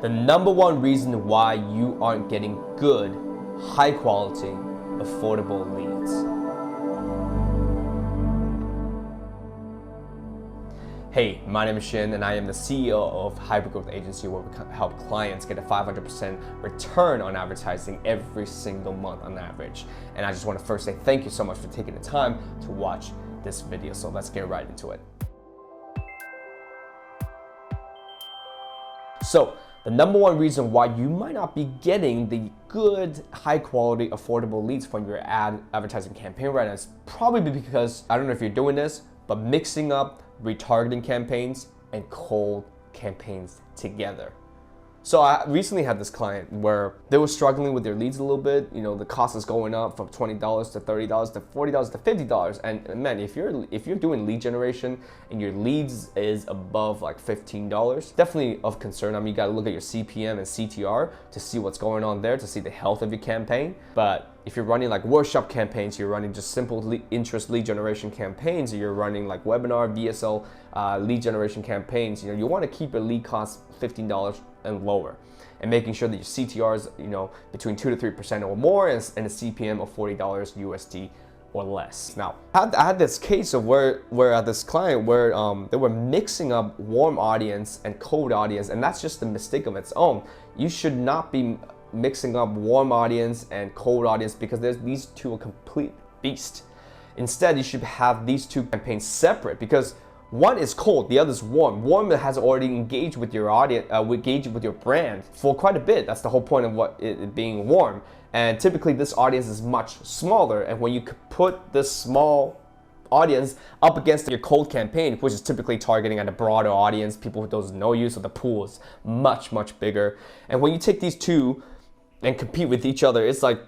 The number one reason why you aren't getting good, high quality, affordable leads. Hey, my name is Shin and I am the CEO of Hypergrowth Agency, where we help clients get a 500% return on advertising every single month on average. And I just want to first say thank you so much for taking the time to watch this video. So let's get right into it. So the number one reason why you might not be getting the good, high quality, affordable leads from your advertising campaign right now is probably because, I don't know if you're doing this, but mixing up retargeting campaigns and cold campaigns together. So I recently had this client where they were struggling with their leads a little bit. You know, the cost is going up from $20 to $30 to $40 to $50. And man, if you're doing lead generation and your leads is above like $15, definitely of concern. I mean, you got to look at your CPM and CTR to see what's going on there, to see the health of your campaign. But if you're running like workshop campaigns, you're running just simple interest lead generation campaigns, or you're running like webinar, VSL lead generation campaigns, you want to keep your lead cost $15 and lower, and making sure that your CTR is between 2 to 3% or more, and a CPM of $40 USD or less. Now, I had this case of where this client where they were mixing up warm audience and cold audience, and that's just a mistake of its own. You should not be mixing up warm audience and cold audience, because these two are complete beasts. Instead, you should have these two campaigns separate, because one is cold, the other is warm. Warm has already engaged with your audience, engaged with your brand for quite a bit. That's the whole point of it being warm. And typically this audience is much smaller, and when you put this small audience up against your cold campaign, which is typically targeting at a broader audience, people who don't know you, so the pool is much, much bigger. And when you take these two and compete with each other, it's like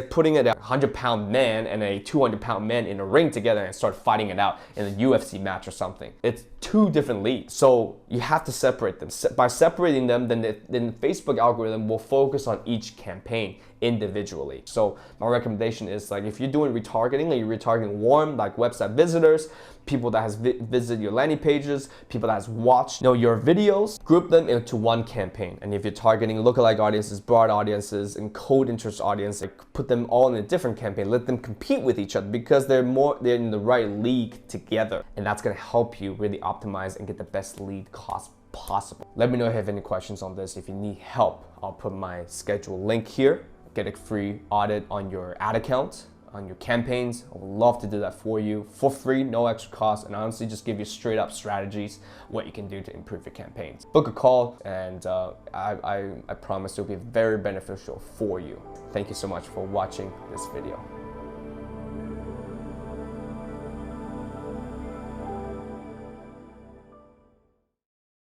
putting a 100-pound man and a 200-pound man in a ring together and start fighting it out in a UFC match or something. It's two different leagues, so you have to separate them. By separating them, then the Facebook algorithm will focus on each campaign individually. So my recommendation is, like, if you're doing retargeting, or you're retargeting warm, like website visitors, people that has visited your landing pages, people that has watched your videos, group them into one campaign. And if you're targeting lookalike audiences, broad audiences, and cold interest audience, put them all in a different campaign. Let them compete with each other, because they're in the right league together, and that's going to help you really optimize and get the best lead cost possible. Let me know if you have any questions on this. If you need help, I'll put my schedule link here. Get a free audit on your ad account, on your campaigns. I would love to do that for you for free, no extra cost, and honestly just give you straight up strategies what you can do to improve your campaigns. Book a call, and I promise it'll be very beneficial for you. Thank you so much for watching this video.